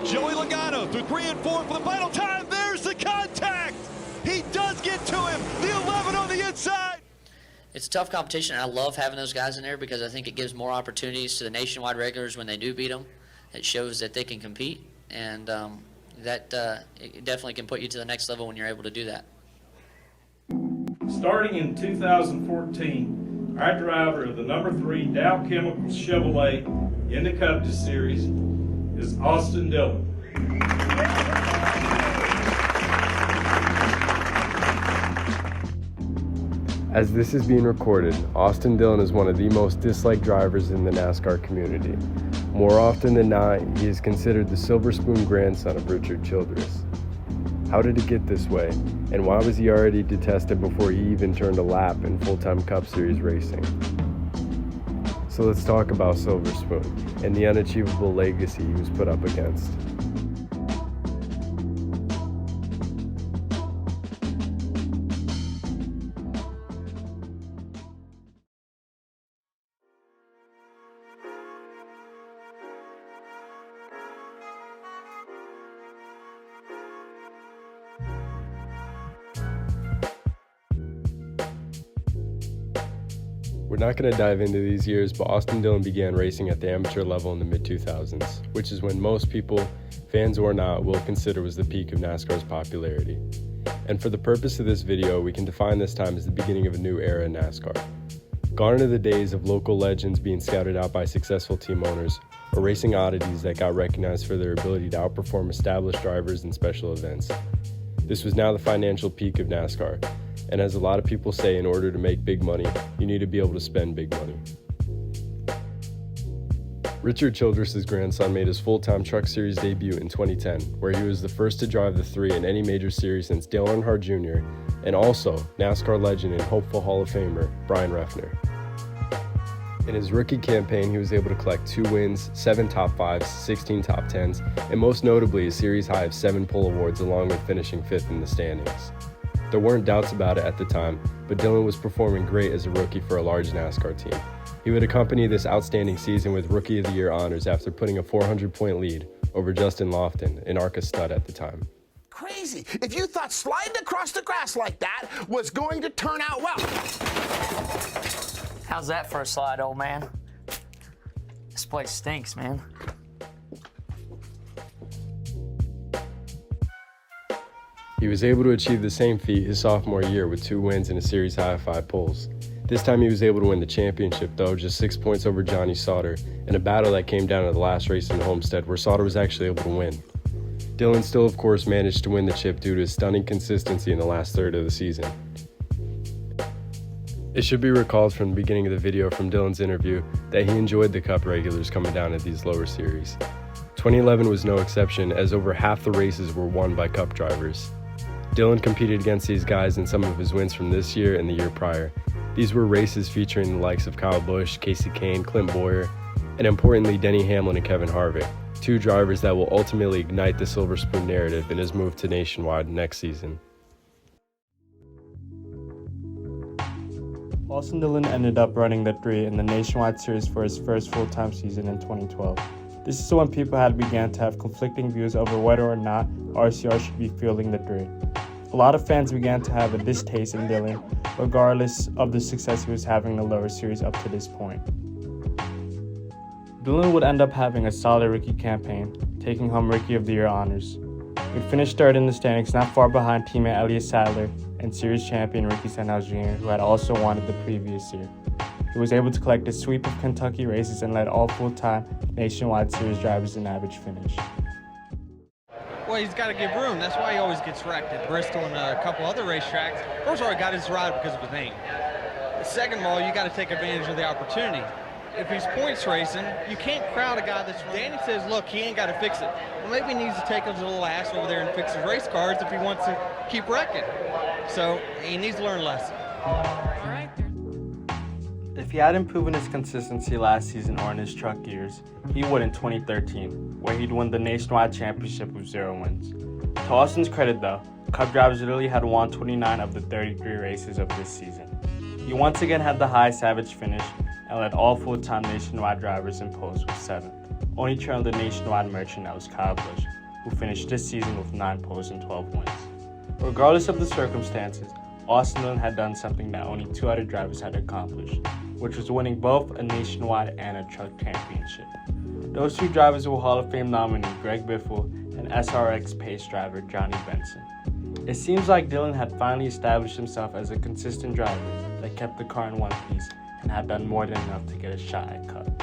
Joey Logano through 3 and 4 for the final time. There's the contact. He does get to him. The 11 on the inside. It's a tough competition, and I love having those guys in there because I think it gives more opportunities to the nationwide regulars when they do beat them. It shows that they can compete, and it definitely can put you to the next level when you're able to do that. Starting in 2014, our driver of the number 3 Dow Chemical Chevrolet in the Cup Series is Austin Dillon. As this is being recorded, Austin Dillon is one of the most disliked drivers in the NASCAR community. More often than not, he is considered the silver spoon grandson of Richard Childress. How did it get this way, and why was he already detested before he even turned a lap in full-time Cup Series racing? So let's talk about Silver Spoon and the unachievable legacy he was put up against. We're not going to dive into these years, but Austin Dillon began racing at the amateur level in the mid-2000s, which is when most people, fans or not, will consider was the peak of NASCAR's popularity. And for the purpose of this video, we can define this time as the beginning of a new era in NASCAR. Gone are the days of local legends being scouted out by successful team owners, or racing oddities that got recognized for their ability to outperform established drivers in special events. This was now the financial peak of NASCAR. And as a lot of people say, in order to make big money, you need to be able to spend big money. Richard Childress' grandson made his full-time Truck Series debut in 2010, where he was the first to drive the 3 in any major series since Dale Earnhardt Jr., and also NASCAR legend and hopeful Hall of Famer Brian Refner. In his rookie campaign, he was able to collect 2 wins, 7 top 5s, 16 top 10s, and most notably a series high of 7 pole awards along with finishing 5th in the standings. There weren't doubts about it at the time, but Dillon was performing great as a rookie for a large NASCAR team. He would accompany this outstanding season with Rookie of the Year honors after putting a 400-point lead over Justin Lofton, an ARCA stud at the time. Crazy. If you thought sliding across the grass like that was going to turn out well. How's that for a slide, old man? This place stinks, man. He was able to achieve the same feat his sophomore year with 2 wins and a series high of 5 poles. This time he was able to win the championship though, just 6 points over Johnny Sauter, in a battle that came down to the last race in Homestead where Sauter was actually able to win. Dillon still of course managed to win the chip due to his stunning consistency in the last third of the season. It should be recalled from the beginning of the video from Dillon's interview that he enjoyed the Cup regulars coming down at these lower series. 2011 was no exception, as over half the races were won by Cup drivers. Dillon competed against these guys in some of his wins from this year and the year prior. These were races featuring the likes of Kyle Busch, Kasey Kahne, Clint Bowyer, and importantly Denny Hamlin and Kevin Harvick, 2 drivers that will ultimately ignite the Silver Spoon narrative in his move to Nationwide next season. Austin Dillon ended up running the 3 in the Nationwide Series for his first full-time season in 2012. This is when people had began to have conflicting views over whether or not RCR should be fielding the 3. A lot of fans began to have a distaste in Dillon, regardless of the success he was having in the lower series up to this point. Dillon would end up having a solid rookie campaign, taking home Rookie of the Year honors. He finished 3rd in the standings, not far behind teammate Elliott Sadler and series champion Ricky Stenhouse Jr., who had also won it the previous year. He was able to collect a sweep of Kentucky races and led all full-time Nationwide Series drivers in average finish. Well, he's got to give room. That's why he always gets wrecked at Bristol and a couple other racetracks. First of all, he got his ride because of his name. Second of all, you got to take advantage of the opportunity. If he's points racing, you can't crowd a guy that's running. Danny says, look, he ain't got to fix it. Well, maybe he needs to take his little ass over there and fix his race cars if he wants to keep wrecking. So he needs to learn a lesson. If he hadn't proven his consistency last season or in his truck years, he would in 2013, where he'd won the Nationwide Championship with 0 wins. To Austin's credit though, Cup drivers literally had won 29 of the 33 races of this season. He once again had the highest average finish and led all full-time Nationwide drivers in poles with 7th, only trailing the Nationwide merchant that was Kyle Busch, who finished this season with 9 poles and 12 wins. Regardless of the circumstances, Austin Dillon had done something that only 2 other drivers had accomplished, which was winning both a nationwide and a truck championship. Those 2 drivers were Hall of Fame nominee Greg Biffle and SRX pace driver Johnny Benson. It seems like Dillon had finally established himself as a consistent driver that kept the car in one piece and had done more than enough to get a shot at Cup.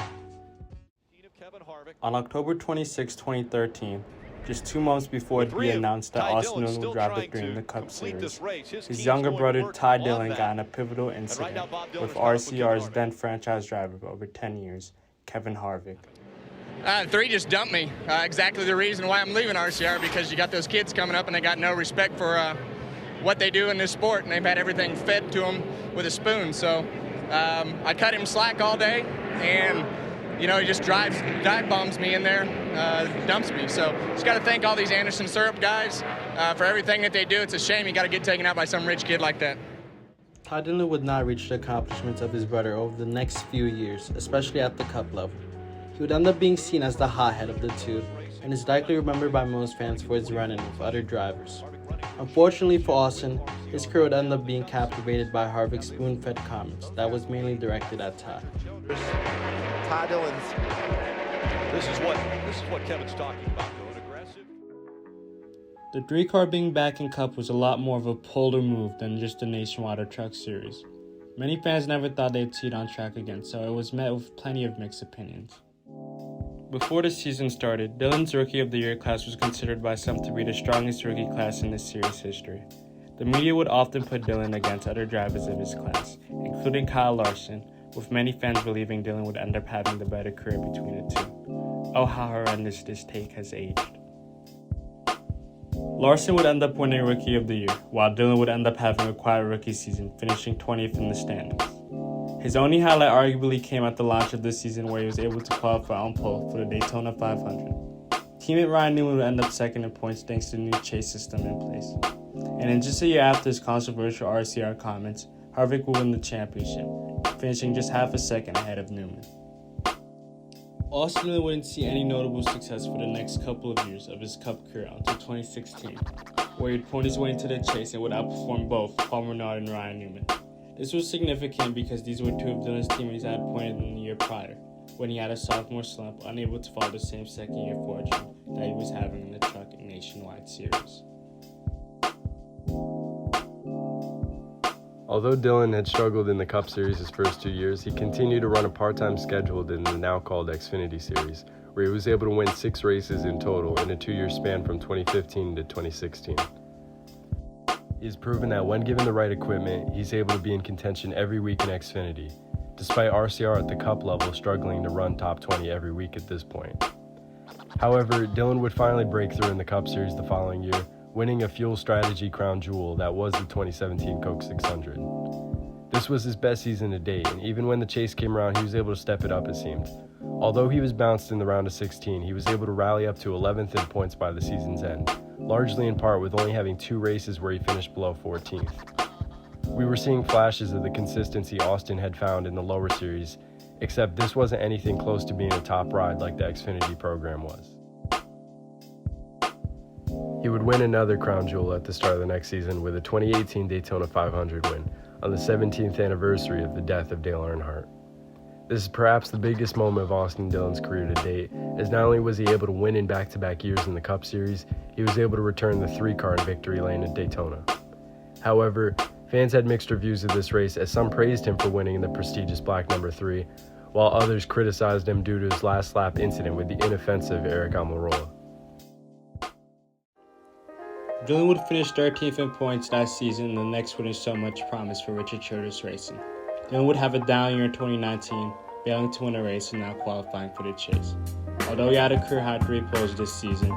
On October 26, 2013, just 2 months before it be announced that Austin Dillon would drive the 3 in the Cup Series, his younger brother Ty Dillon got in a pivotal incident with RCR's then franchise driver of over 10 years, Kevin Harvick. 3 just dumped me. Exactly the reason why I'm leaving RCR, because you got those kids coming up and they got no respect for what they do in this sport, and they've had everything fed to them with a spoon. So I cut him slack all day, and he just dive bombs me in there, dumps me. So just got to thank all these Anderson Syrup guys for everything that they do. It's a shame you got to get taken out by some rich kid like that. Ty Dillon would not reach the accomplishments of his brother over the next few years, especially at the Cup level. He would end up being seen as the hothead of the 2, and is likely remembered by most fans for his run-in with other drivers. Unfortunately for Austin, his career would end up being captivated by Harvick's spoon-fed comments that was mainly directed at Ty. Ty Dillon's. This is what Kevin's talking about, going aggressive. The 3-car being back in Cup was a lot more of a polar move than just the Nationwide or Truck Series. Many fans never thought they'd see it on track again, so it was met with plenty of mixed opinions. Before the season started, Dillon's Rookie of the Year class was considered by some to be the strongest rookie class in the series history. The media would often put Dillon against other drivers of his class, including Kyle Larson, with many fans believing Dillon would end up having the better career between the 2. Oh, how horrendous this take has aged. Larson would end up winning Rookie of the Year, while Dillon would end up having a quiet rookie season, finishing 20th in the standings. His only highlight arguably came at the launch of this season, where he was able to qualify on pole for the Daytona 500. Teammate Ryan Newman would end up second in points thanks to the new chase system in place. And in just a year after his controversial RCR comments, Harvick would win the championship, finishing just half a second ahead of Newman. Austin Dillon wouldn't see any notable success for the next couple of years of his Cup career until 2016, where he'd point his way into the chase and would outperform both Paul Menard and Ryan Newman. This was significant because these were 2 of Dillon's teammates I had pointed in the year prior, when he had a sophomore slump, unable to follow the same second-year fortune that he was having in the Truck and Nationwide Series. Although Dillon had struggled in the Cup Series his first 2 years, he continued to run a part-time schedule in the now called Xfinity Series, where he was able to win 6 races in total in a 2-year span from 2015 to 2016. He's proven that when given the right equipment, he's able to be in contention every week in Xfinity, despite RCR at the Cup level struggling to run top 20 every week at this point. However, Dillon would finally break through in the Cup Series the following year, winning a fuel strategy crown jewel that was the 2017 Coke 600. This was his best season to date, and even when the chase came around, he was able to step it up, it seemed. Although he was bounced in the round of 16, he was able to rally up to 11th in points by the season's end, largely in part with only having 2 races where he finished below 14th. We were seeing flashes of the consistency Austin had found in the lower series, except this wasn't anything close to being a top ride like the Xfinity program was. He would win another crown jewel at the start of the next season with a 2018 Daytona 500 win on the 17th anniversary of the death of Dale Earnhardt. This is perhaps the biggest moment of Austin Dillon's career to date, as not only was he able to win in back-to-back years in the Cup Series, he was able to return the 3-car in victory lane at Daytona. However, fans had mixed reviews of this race, as some praised him for winning in the prestigious black number 3, while others criticized him due to his last lap incident with the inoffensive Eric Almirola. Dillon would finish 13th in points that season, and the next wouldn't show much promise for Richard Childress Racing. Dillon would have a down year in 2019, failing to win a race and not qualifying for the chase. Although he had a career-high 3 poles this season,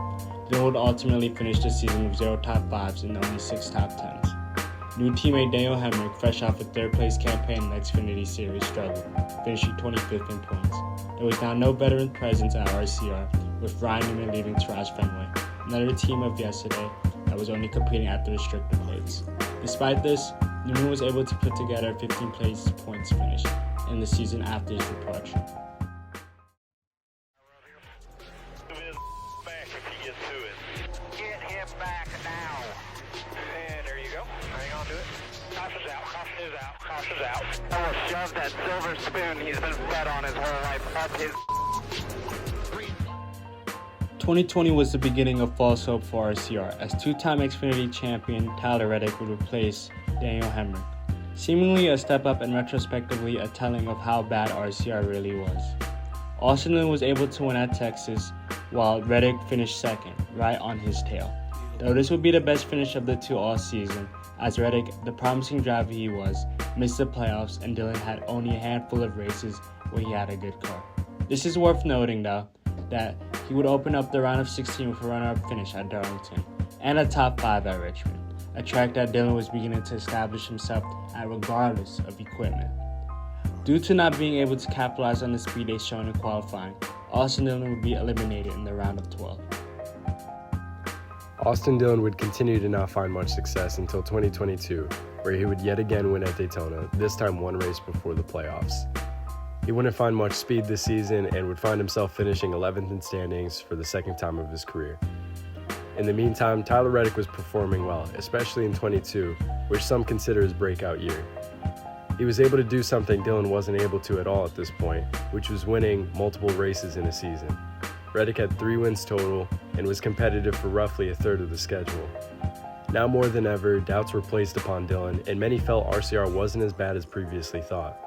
Dillon would ultimately finish the season with 0 top 5s and only 6 top 10s. New teammate Daniel Hemrick, fresh off a 3rd-place campaign in the Xfinity Series, struggled, finishing 25th in points. There was now no veteran presence at RCR, with Ryan Newman leaving to Roush Fenway, another team of yesterday that was only competing at the restrictor plates. Despite this, Newman was able to put together a 15th-place points finish in the season after his departure. Back if he gets to it. back now. And there you go. Hang on to it. Caution's out. Caution is out. Caution's out. I will shove that silver spoon he's been fed on his whole life up his... 2020 was the beginning of false hope for RCR, as two-time Xfinity champion Tyler Reddick would replace Daniel Hemrick. Seemingly a step up and retrospectively a telling of how bad RCR really was. Austin Dillon was able to win at Texas, while Reddick finished second, right on his tail. Though this would be the best finish of the two all season, as Reddick, the promising driver he was, missed the playoffs and Dillon had only a handful of races where he had a good car. This is worth noting though, that he would open up the round of 16 with a runner-up finish at Darlington and a top 5 at Richmond, a track that Dillon was beginning to establish himself at regardless of equipment. Due to not being able to capitalize on the speed they shown in qualifying, Austin Dillon would be eliminated in the round of 12. Austin Dillon would continue to not find much success until 2022, where he would yet again win at Daytona, this time one race before the playoffs. He wouldn't find much speed this season and would find himself finishing 11th in standings for the second time of his career. In the meantime, Tyler Reddick was performing well, especially in 22, which some consider his breakout year. He was able to do something Dillon wasn't able to at all at this point, which was winning multiple races in a season. Reddick had 3 wins total and was competitive for roughly a third of the schedule. Now more than ever, doubts were placed upon Dillon, and many felt RCR wasn't as bad as previously thought.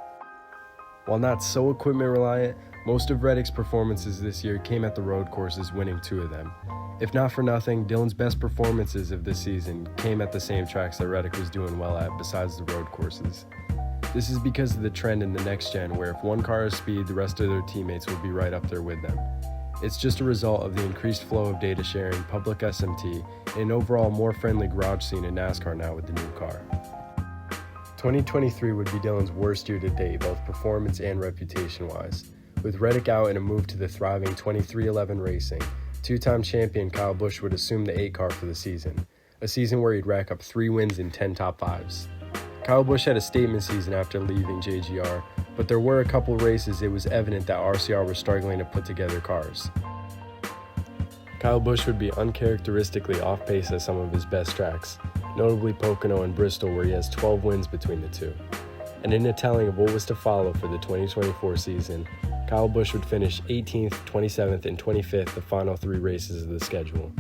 While not so equipment reliant, most of Reddick's performances this year came at the road courses, winning 2 of them. If not for nothing, Dillon's best performances of this season came at the same tracks that Reddick was doing well at besides the road courses. This is because of the trend in the next gen where if one car has speed, the rest of their teammates will be right up there with them. It's just a result of the increased flow of data sharing, public SMT, and an overall more friendly garage scene in NASCAR now with the new car. 2023 would be Dillon's worst year to date, both performance and reputation-wise. With Reddick out and a move to the thriving 2311 Racing, two-time champion Kyle Busch would assume the 8 car for the season, a season where he'd rack up 3 wins and 10 top 5s. Kyle Busch had a statement season after leaving JGR, but there were a couple races it was evident that RCR was struggling to put together cars. Kyle Busch would be uncharacteristically off-pace at some of his best tracks, notably Pocono and Bristol, where he has 12 wins between the two. And in a telling of what was to follow for the 2024 season, Kyle Busch would finish 18th, 27th, and 25th the final 3 races of the schedule.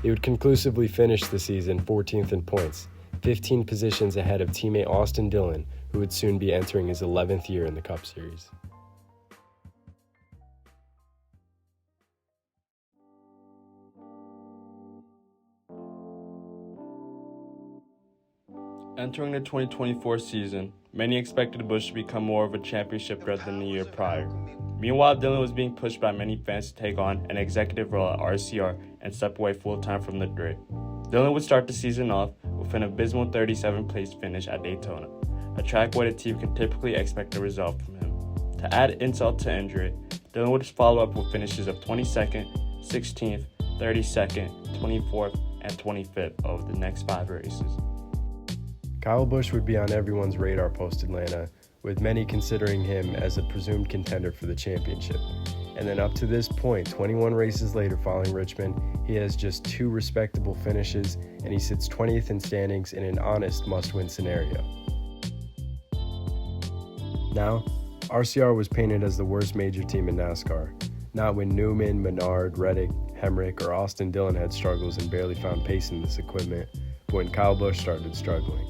He would conclusively finish the season 14th in points, 15 positions ahead of teammate Austin Dillon, who would soon be entering his 11th year in the Cup Series. Entering the 2024 season, many expected Busch to become more of a championship threat than the year prior. Meanwhile, Dillon was being pushed by many fans to take on an executive role at RCR and step away full-time from the grid. Dillon would start the season off with an abysmal 37th place finish at Daytona, a track where the team can typically expect a result from him. To add insult to injury, Dillon would follow up with finishes of 22nd, 16th, 32nd, 24th, and 25th over the next 5 races. Kyle Busch would be on everyone's radar post-Atlanta, with many considering him as a presumed contender for the championship. And then up to this point, 21 races later following Richmond, he has just 2 respectable finishes, and he sits 20th in standings in an honest must-win scenario. Now, RCR was painted as the worst major team in NASCAR, not when Newman, Menard, Reddick, Hemrick, or Austin Dillon had struggles and barely found pace in this equipment, but when Kyle Busch started struggling.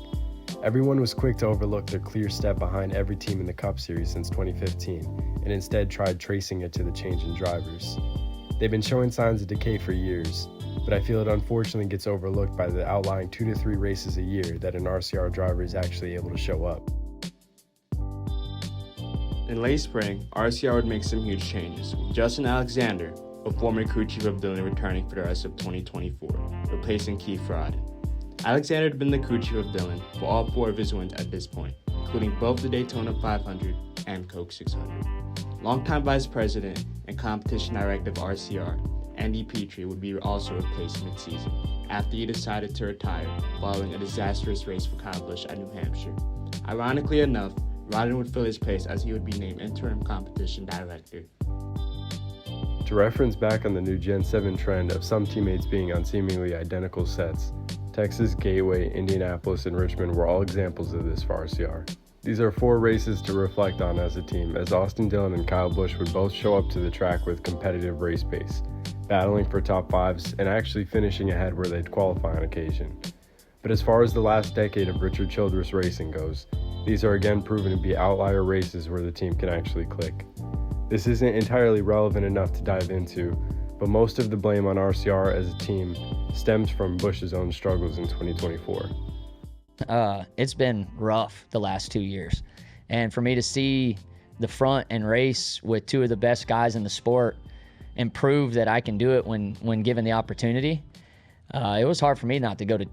Everyone was quick to overlook their clear step behind every team in the Cup Series since 2015, and instead tried tracing it to the change in drivers. They've been showing signs of decay for years, but I feel it unfortunately gets overlooked by the outlying 2 to 3 races a year that an RCR driver is actually able to show up. In late spring, RCR would make some huge changes, with Justin Alexander, a former crew chief of Dillon, returning for the rest of 2024, replacing Keith Rodden. Alexander had been the crew chief of Dillon for all 4 of his wins at this point, including both the Daytona 500 and Coke 600. Longtime vice president and competition director of RCR, Andy Petrie, would be also replaced mid-season after he decided to retire following a disastrous race for Kyle Busch at New Hampshire. Ironically enough, Rodden would fill his place as he would be named interim competition director. To reference back on the new Gen 7 trend of some teammates being on seemingly identical sets, Texas, Gateway, Indianapolis, and Richmond were all examples of this for RCR. These are 4 races to reflect on as a team, as Austin Dillon and Kyle Busch would both show up to the track with competitive race pace, battling for top 5s and actually finishing ahead where they'd qualify on occasion. But as far as the last decade of Richard Childress racing goes, these are again proven to be outlier races where the team can actually click. This isn't entirely relevant enough to dive into, but most of the blame on RCR as a team stems from Busch's own struggles in 2024. It's been rough the last 2 years. And for me to see the front and race with 2 of the best guys in the sport and prove that I can do it when given the opportunity, it was hard for me not to go to,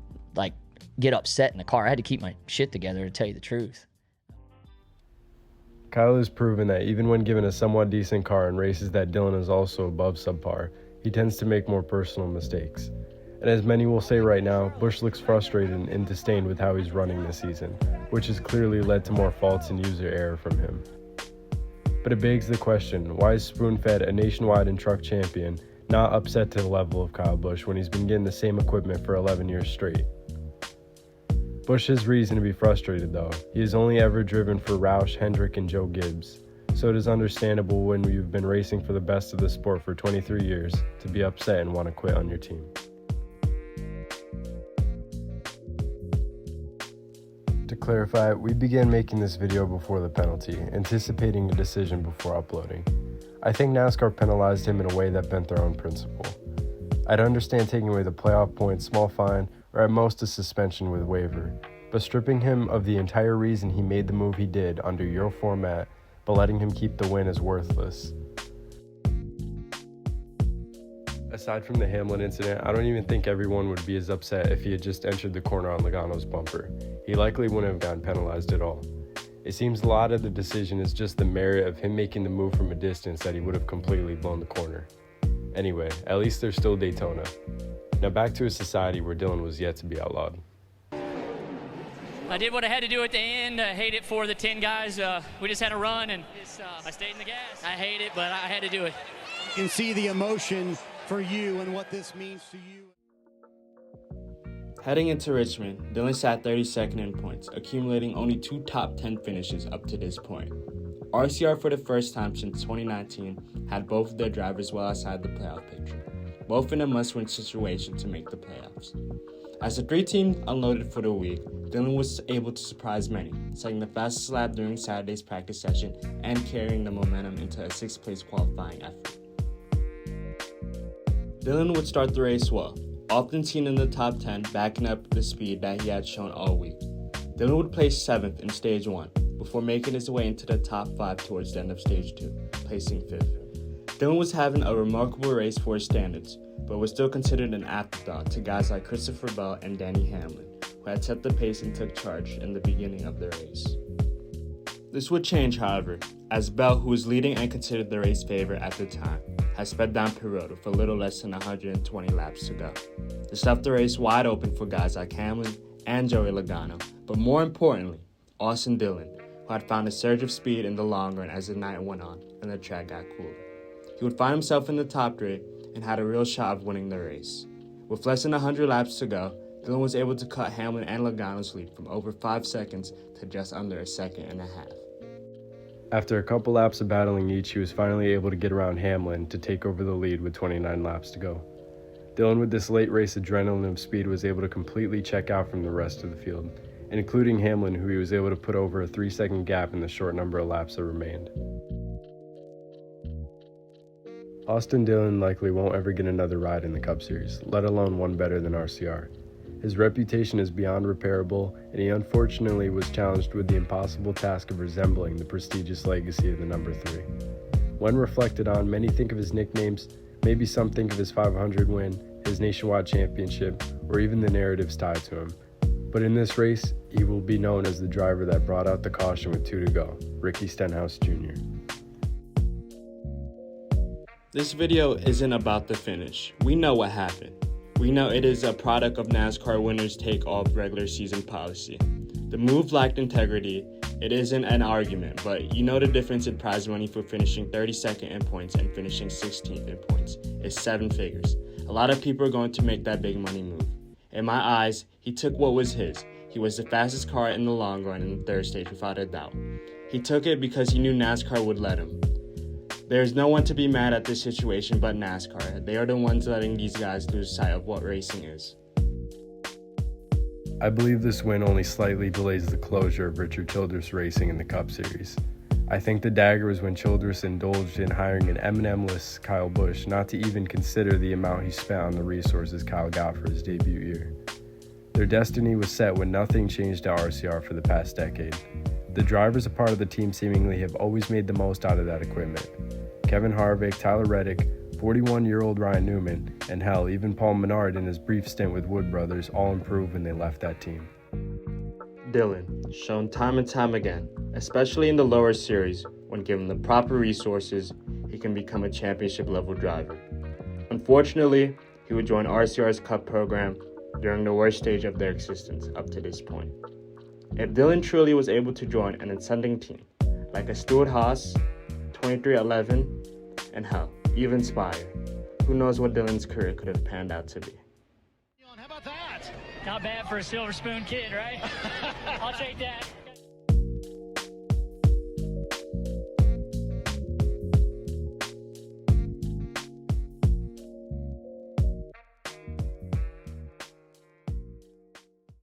get upset in the car. I had to keep my shit together, to tell you the truth. Kyle has proven that even when given a somewhat decent car in races that Dillon is also above subpar, he tends to make more personal mistakes. And as many will say right now, Busch looks frustrated and disdained with how he's running this season, which has clearly led to more faults and user error from him. But it begs the question, why is spoon-fed a nationwide and truck champion not upset to the level of Kyle Busch when he's been getting the same equipment for 11 years straight? Busch has reason to be frustrated though. He has only ever driven for Roush, Hendrick, and Joe Gibbs, so it is understandable when you've been racing for the best of the sport for 23 years to be upset and want to quit on your team. To clarify, we began making this video before the penalty, anticipating a decision before uploading. I think NASCAR penalized him in a way that bent their own principle. I'd understand taking away the playoff points, small fine, or at most a suspension with waiver, but stripping him of the entire reason he made the move he did under your format, but letting him keep the win is worthless. Aside from the Hamlin incident, I don't even think everyone would be as upset if he had just entered the corner on Logano's bumper. He likely wouldn't have gotten penalized at all. It seems a lot of the decision is just the merit of him making the move from a distance that he would have completely blown the corner. Anyway, at least there's still Daytona. Now back to a society where Dillon was yet to be outlawed. I did what I had to do at the end. I hate it for the 10 guys. We just had a run, and I stayed in the gas. I hate it, but I had to do it. You can see the emotion for you and what this means to you. Heading into Richmond, Dillon sat 32nd in points, accumulating only 2 top 10 finishes up to this point. RCR, for the first time since 2019, had both of their drivers well outside the playoff picture, both in a must-win situation to make the playoffs. As the 3 teams unloaded for the week, Dillon was able to surprise many, setting the fastest lap during Saturday's practice session and carrying the momentum into a 6th-place qualifying effort. Dillon would start the race well, often seen in the top 10, backing up the speed that he had shown all week. Dillon would place 7th in Stage 1, before making his way into the top 5 towards the end of Stage 2, placing 5th. Dillon was having a remarkable race for his standards, but was still considered an afterthought to guys like Christopher Bell and Danny Hamlin, who had set the pace and took charge in the beginning of the race. This would change, however, as Bell, who was leading and considered the race favorite at the time, has sped down pit road with a little less than 120 laps to go. This left the race wide open for guys like Hamlin and Joey Logano, but more importantly, Austin Dillon, who had found a surge of speed in the long run as the night went on and the track got cooler. He would find himself in the top 3 and had a real shot of winning the race. With less than 100 laps to go, Dillon was able to cut Hamlin and Logano's lead from over 5 seconds to just under a second and a half. After a couple laps of battling each, he was finally able to get around Hamlin to take over the lead with 29 laps to go. Dillon, with this late race adrenaline of speed, was able to completely check out from the rest of the field, including Hamlin, who he was able to put over a 3-second gap in the short number of laps that remained. Austin Dillon likely won't ever get another ride in the Cup Series, let alone one better than RCR. His reputation is beyond repairable, and he unfortunately was challenged with the impossible task of resembling the prestigious legacy of the number 3. When reflected on, many think of his nicknames, maybe some think of his 500 win, his nationwide championship, or even the narratives tied to him. But in this race, he will be known as the driver that brought out the caution with 2 to go, Ricky Stenhouse Jr. This video isn't about the finish. We know what happened. We know it is a product of NASCAR winners take all regular season policy. The move lacked integrity, It isn't an argument, but you know the difference in prize money for finishing 32nd in points and finishing 16th in points is 7 figures. A lot of people are going to make that big money move. In my eyes, he took what was his. He was the fastest car in the long run in the third stage without a doubt. He took it because he knew NASCAR would let him. There's no one to be mad at this situation but NASCAR. They are the ones letting these guys lose sight of what racing is. I believe this win only slightly delays the closure of Richard Childress Racing in the Cup Series. I think the dagger was when Childress indulged in hiring an M&M-less Kyle Busch not to even consider the amount he spent on the resources Kyle got for his debut year. Their destiny was set when nothing changed to RCR for the past decade. The drivers a part of the team seemingly have always made the most out of that equipment. Kevin Harvick, Tyler Reddick, 41-year-old Ryan Newman, and hell, even Paul Menard in his brief stint with Wood Brothers all improved when they left that team. Dillon, shown time and time again, especially in the lower series, when given the proper resources, he can become a championship-level driver. Unfortunately, he would join RCR's Cup program during the worst stage of their existence up to this point. If Dillon truly was able to join an ascending team, like a Stewart Haas, 2311, and hell, even Spire, who knows what Dillon's career could have panned out to be. Not bad for a Silver Spoon kid, right? I'll take that.